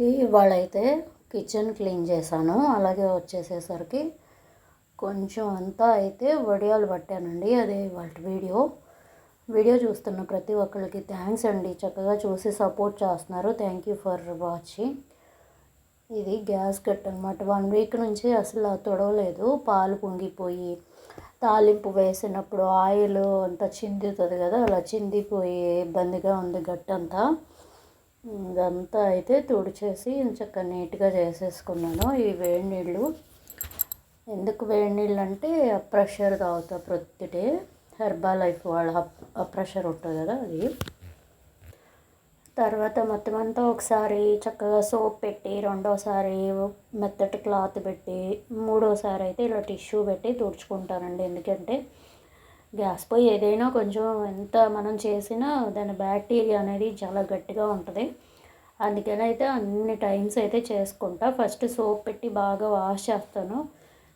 ఇది ఇవాళైతే kitchen clean చేశాను. అలాగే వచ్చేసేసరికి కొంచెం అంతా అయితే వడియాలు పట్టానండి. అదే ఇవాళ వీడియో చూస్తున్న ప్రతి ఒక్కరికి థ్యాంక్స్ అండి. చక్కగా చూసి సపోర్ట్ చేస్తున్నారు. Thank you for watching. ఇది గ్యాస్ కట్ అనమాట. 1 వీక్ నుంచి అసలు తొడవలేదు. పాలు పొంగిపోయి తాలింపు వేసినప్పుడు ఆయిల్ అంతా చిందుతుంది కదా, అలా చిందిపోయి ఇబ్బందిగా ఉంది గట్టంతా. ఇదంతా అయితే తుడిచేసి చక్కగా నీట్గా చేసేసుకున్నాను. ఇవి వేడి నీళ్ళు. ఎందుకు వేడి నీళ్ళు అంటే ప్రెషర్ తాగుతా ప్రొద్దుటే. హెర్బల్ లైఫ్ వాళ్ళ ప్రెషర్ ఉంటుంది కదా అది. తర్వాత మొత్తం అంతా ఒకసారి చక్కగా సోప్ పెట్టి, రెండోసారి మెత్తటి క్లాత్ పెట్టి, మూడోసారి అయితే ఇలా టిష్యూ పెట్టి తుడుచుకుంటానండి. ఎందుకంటే గ్యాస్ పొయ్యి ఏదైనా కొంచెం ఎంత మనం చేసినా దాని బ్యాక్టీరియా అనేది చాలా గట్టిగా ఉంటుంది. అందుకని అయితే అన్ని టైమ్స్ అయితే చేసుకుంటా. ఫస్ట్ సోప్ పెట్టి బాగా వాష్ చేస్తాను.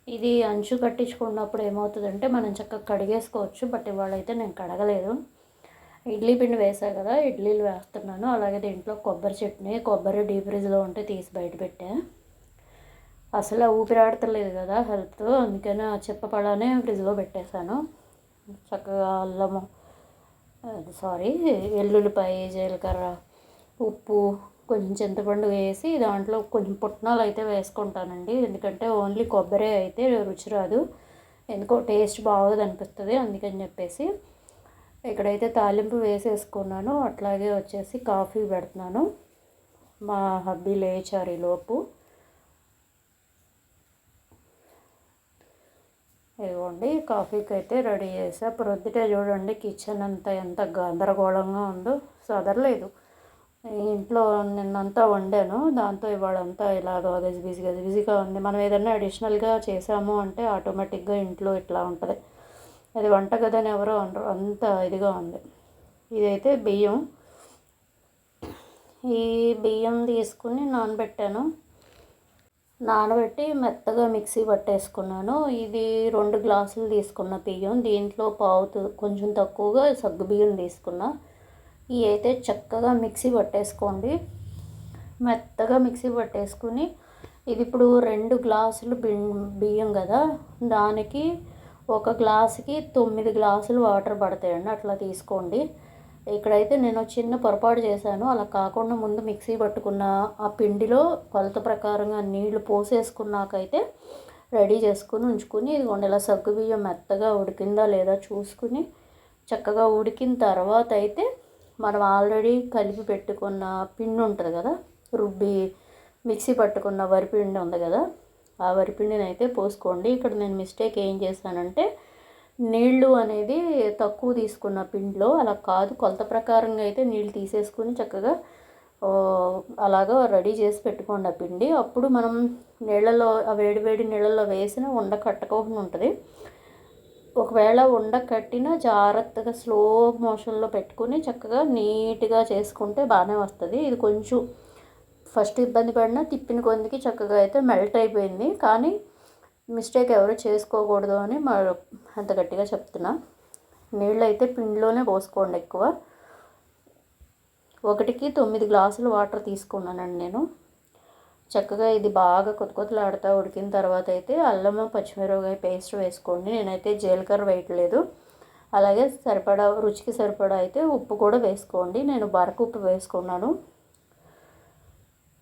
ఇది అంచు కట్టించుకున్నప్పుడు ఏమవుతుందంటే మనం చక్కగా కడిగేసుకోవచ్చు. బట్ ఇవాళ అయితే నేను కడగలేదు. ఇడ్లీ పిండి వేసా కదా, ఇడ్లీలు వేస్తున్నాను. అలాగే దీంట్లో కొబ్బరి చట్నీ, కొబ్బరి డీప్ ఫ్రిడ్జ్లో ఉంటే తీసి బయట పెట్టా. అసలు ఊపిరాడతలేదు కదా హెల్త్, అందుకని ఆ చెప్పపడానే ఫ్రిడ్జ్లో పెట్టేశాను. చక్కగా అల్లము వెల్లుల్లిపాయ, జీలకర్ర, ఉప్పు, కొంచెం చింతపండు వేసి దాంట్లో కొంచెం పుట్నాలు అయితే వేసుకుంటానండి. ఎందుకంటే ఓన్లీ కొబ్బరి అయితే రుచి రాదు, ఎందుకో టేస్ట్ బాగోదు అనిపిస్తుంది. అందుకని చెప్పేసి ఇక్కడైతే తాలింపు వేసేసుకున్నాను. అట్లాగే వచ్చేసి కాఫీ పెడుతున్నాను. మా హబ్బీ లేచారు ఈలోపు. ఇవ్వండి, కాఫీకి అయితే రెడీ చేసా. ప్రొద్దుటే చూడండి కిచెన్ అంతా ఎంత గందరగోళంగా ఉందో. సదరలేదు. ఇంట్లో నిన్నంతా వండాను, దాంతో ఇవాళంతా ఇలాగ గజిబిజిగా ఉంది. మనం ఏదైనా అడిషనల్గా చేసాము అంటే ఆటోమేటిక్గా ఇంట్లో ఇట్లా ఉంటుంది. అది వంట గదని ఎవరో అనరు, అంత ఇదిగా ఉంది. ఇదైతే బియ్యం. ఈ బియ్యం తీసుకుని నానబెట్టి మెత్తగా మిక్సీ పట్టేసుకున్నాను. ఇది 2 గ్లాసులు తీసుకున్న బియ్యం. దీంట్లో కొంచెం తక్కువగా సగ్గు బియ్యం తీసుకున్నా. ఇవి అయితే చక్కగా మిక్సీ పట్టేసుకోండి. మెత్తగా మిక్సీ పట్టేసుకుని, ఇది ఇప్పుడు 2 గ్లాసులు బియ్యం కదా, దానికి 1 గ్లాసుకి 9 గ్లాసులు వాటర్ పడతాయండి. అట్లా తీసుకోండి. ఇక్కడైతే నేను చిన్న పొరపాటు చేశాను. అలా కాకుండా ముందు మిక్సీ పట్టుకున్న ఆ పిండిలో కొలత ప్రకారంగా నీళ్లు పోసేసుకున్నాకైతే రెడీ చేసుకుని ఉంచుకుని, ఇదిగోండి ఇలా సగ్గు బియ్యం మెత్తగా ఉడికిందా లేదా చూసుకుని, చక్కగా ఉడికిన తర్వాత అయితే మనం ఆల్రెడీ కలిపి పెట్టుకున్న పిండి ఉంటుంది కదా, రుబ్బి మిక్సీ పట్టుకున్న వరిపిండి ఉంది కదా, ఆ వరిపిండిని అయితే పోసుకోండి. ఇక్కడ నేను మిస్టేక్ ఏం చేశానంటే నీళ్ళు అనేది తక్కువ తీసుకున్న పిండిలో. అలా కాదు, కొలత ప్రకారంగా అయితే నీళ్ళు తీసేసుకుని చక్కగా అలాగా రెడీ చేసి పెట్టుకోండి ఆ పిండి. అప్పుడు మనం నీళ్ళలో, ఆ వేడి నీళ్ళల్లో వేసిన ఉండ కట్టుకోకుండా ఉంటుంది. ఒకవేళ ఉండ కట్టినా జాగ్రత్తగా స్లో మోషన్లో పెట్టుకుని చక్కగా నీట్గా చేసుకుంటే బాగానే వస్తుంది. ఇది కొంచెం ఫస్ట్ ఇబ్బంది పడినా తిప్పిన కొందికి చక్కగా అయితే మెల్ట్ అయిపోయింది. కానీ మిస్టేక్ ఎవరు చేసుకోకూడదు అని అంత గట్టిగా చెప్తున్నా. నీళ్ళు అయితే పిండిలోనే పోసుకోండి ఎక్కువ. 1కి 9 గ్లాసులు వాటర్ తీసుకున్నానండి నేను. చక్కగా ఇది బాగా కొత్తలాడుతూ ఉడికిన తర్వాత అయితే అల్లము పచ్చిమిరపకాయ పేస్ట్ వేసుకోండి. నేనైతే జీలకర్ర వేయట్లేదు. అలాగే రుచికి సరిపడా అయితే ఉప్పు కూడా వేసుకోండి. నేను బరకు ఉప్పు వేసుకున్నాను.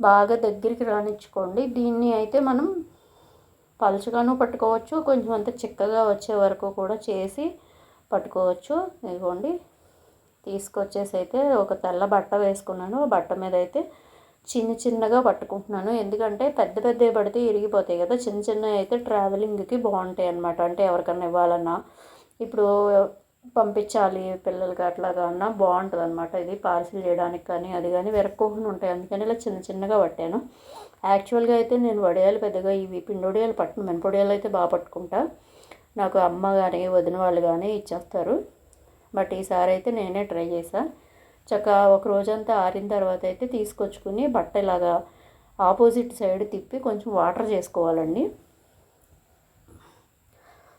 బాగా దగ్గరికి రానిచ్చుకోండి. దీన్ని అయితే మనం పలుచగాను పట్టుకోవచ్చు, కొంచెం అంత చిక్కగా వచ్చే వరకు కూడా చేసి పట్టుకోవచ్చు. ఇదిగోండి, తీసుకొచ్చేసి అయితే ఒక తెల్ల బట్ట వేసుకున్నాను. బట్ట మీద అయితే చిన్నగా పట్టుకుంటున్నాను. ఎందుకంటే పెద్దవి పడితే ఇరిగిపోతాయి కదా, చిన్నవి అయితే ట్రావెలింగ్కి బాగుంటాయి అన్నమాట. అంటే ఎవరికన్నా ఇవ్వాలన్నా, ఇప్పుడు పంపించాలి పిల్లలకి అట్లాగా అన్నా బాగుంటుంది అనమాట. ఇది పార్సిల్ చేయడానికి కానీ అది కానీ విరక్కోకుండా ఉంటాయి. అందుకని ఇలా చిన్నగా పట్టాను. యాక్చువల్గా అయితే నేను వడియాలు పెద్దగా ఇవి పిండి వడియాలు పట్టును, మినపొడియాలు అయితే బాగా పట్టుకుంటా. నాకు అమ్మ కానీ వదిన వాళ్ళు కానీ ఇచ్చేస్తారు. బట్ ఈసారి అయితే నేనే ట్రై చేశాను. చక్కగా ఒక రోజంతా ఆరిన తర్వాత అయితే తీసుకొచ్చుకుని బట్ట ఇలాగా ఆపోజిట్ సైడ్ తిప్పి కొంచెం వాటర్ చేసుకోవాలండి.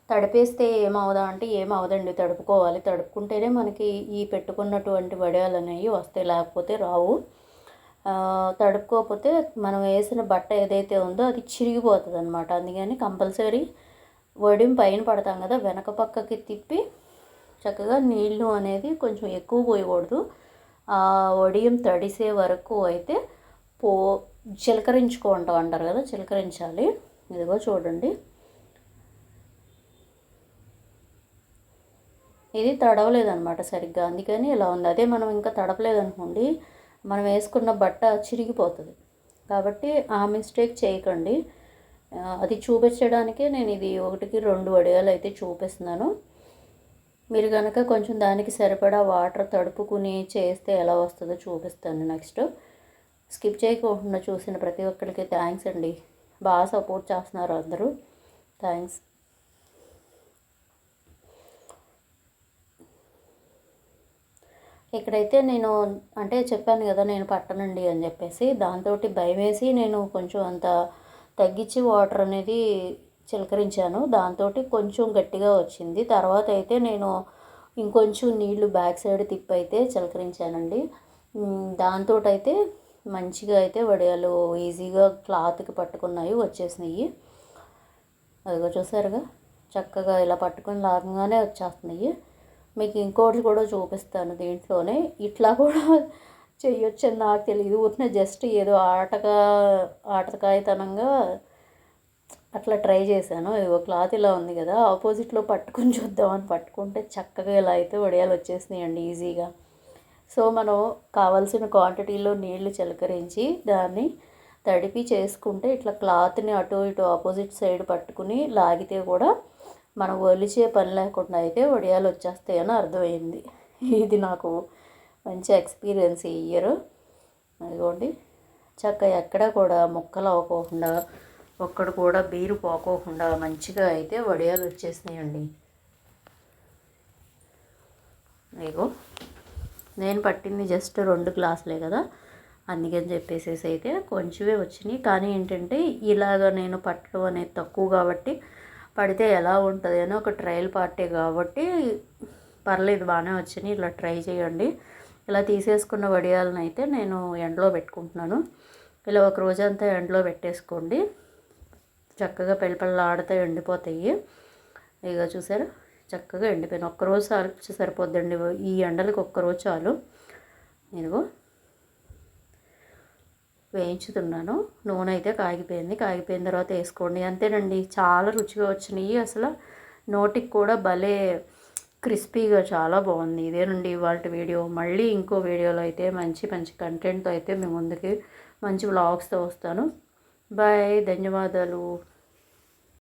తడిపేస్తే ఏమవుదా అంటే ఏమవుదండి, తడుపుకోవాలి. తడుపుకుంటేనే మనకి ఈ పెట్టుకున్నటువంటి వడియాలు అనేవి వస్తాయి, లేకపోతే రావు. తడుపుకోకపోతే మనం వేసిన బట్ట ఏదైతే ఉందో అది చిరిగిపోతుంది అనమాట. అందుకని కంపల్సరీ వడిం పైన పడతాం కదా, వెనక పక్కకి తిప్పి చక్కగా నీళ్ళు అనేది కొంచెం ఎక్కువ పోయకూడదు. ఆ వడియం తడిసే వరకు అయితే చిలకరించుకుంటాం అంటారు కదా, చిలకరించాలి. ఇదిగో చూడండి, ఇది తడవలేదన్నమాట సరిగ్గా, అందుకని ఇలా ఉంది. అదే మనం ఇంకా తడపలేదనుకోండి, మనం వేసుకున్న బట్ట చిరిగిపోతుంది. కాబట్టి ఆ మిస్టేక్ చేయకండి. అది చూపించడానికే నేను ఇది 1కి 2 వడియాలు అయితే చూపిస్తున్నాను. మీరు కనుక కొంచెం దానికి సరిపడా వాటర్ తడుపుకుని చేస్తే ఎలా వస్తుందో చూపిస్తాను నెక్స్ట్. స్కిప్ చేయకుండా చూసిన ప్రతి ఒక్కరికి థ్యాంక్స్ అండి. బాగా సపోర్ట్ చేస్తున్నారు అందరూ, థ్యాంక్స్. ఇక్కడైతే నేను అంటే చెప్పాను కదా నేను పట్టనండి అని చెప్పేసి, దాంతో భయం వేసి నేను కొంచెం అంత తగ్గించి వాటర్ అనేది చిలకరించాను. దాంతో కొంచెం గట్టిగా వచ్చింది. తర్వాత అయితే నేను ఇంకొంచెం నీళ్లు బ్యాక్ సైడ్ తిప్పి అయితే చిలకరించానండి. దాంతో అయితే మంచిగా అయితే వడియాలు ఈజీగా క్లాత్కి పట్టుకున్నాయి, వచ్చేసినాయి. అదిగో చూసారుగా, చక్కగా ఇలా పట్టుకుని లాగంగానే వచ్చేస్తున్నాయి. మీకు ఇంకోటి కూడా చూపిస్తాను దీంట్లోనే. ఇట్లా కూడా చెయ్యొచ్చని నాకు తెలియదు, ఊరినే జస్ట్ ఏదో ఆటకాయతనంగా అట్లా ట్రై చేశాను. ఇదిగో క్లాత్ ఇలా ఉంది కదా, ఆపోజిట్లో పట్టుకుని చూద్దామని పట్టుకుంటే చక్కగా ఇలా అయితే వడియాలు వచ్చేసినాయండి ఈజీగా. సో మనం కావాల్సిన క్వాంటిటీలో నీళ్లు చిలకరించి దాన్ని తడిపి చేసుకుంటే ఇట్లా క్లాత్ని అటు ఇటు ఆపోజిట్ సైడ్ పట్టుకుని లాగితే కూడా మనం ఒలిచే పని లేకుండా అయితే వడియాలు వచ్చేస్తాయని అర్థమైంది. ఇది నాకు మంచి ఎక్స్పీరియన్స్ ఈ ఇయర్. అదిగోండి, చక్కగా ఎక్కడ కూడా ముక్కలు అవ్వకోకుండా, ఒక్కడు కూడా బీరు పోకోకుండా మంచిగా అయితే వడియాలు వచ్చేసినాయండి. ఇగో నేను పట్టింది జస్ట్ 2 గ్లాసులే కదా, అందుకని చెప్పేసి అయితే కొంచెమే వచ్చినాయి. కానీ ఏంటంటే ఇలాగ నేను పట్టడం అనేది తక్కువ కాబట్టి పడితే ఎలా ఉంటుంది అని ఒక ట్రయల్ పార్టీ కాబట్టి పర్లేదు, బాగానే వచ్చినాయి. ఇలా ట్రై చేయండి. ఇలా తీసేసుకున్న వడియాలను అయితే నేను ఎండలో పెట్టుకుంటున్నాను. ఇలా ఒక రోజంతా ఎండలో పెట్టేసుకోండి, చక్కగా పెళ్ళపళ్ళాడితే ఎండిపోతాయి. ఇక చూసారు, చక్కగా ఎండిపోయిన ఒక్కరోజు సరిపోద్దండి. ఈ ఎండలకు ఒక్కరోజు చాలు. ఇదిగో వేయించుతున్నాను. నూనె అయితే కాగిపోయింది. కాగిపోయిన తర్వాత వేసుకోండి, అంతేనండి. చాలా రుచిగా వచ్చినాయి. అసలు నోటికి కూడా భలే క్రిస్పీగా చాలా బాగుంది. ఇదేనండి ఇవాళ వీడియో. మళ్ళీ ఇంకో వీడియోలో అయితే మంచి మంచి కంటెంట్తో అయితే మీ ముందుకి మంచి వ్లాగ్స్తో వస్తాను. బాయ్, ధన్యవాదాలు.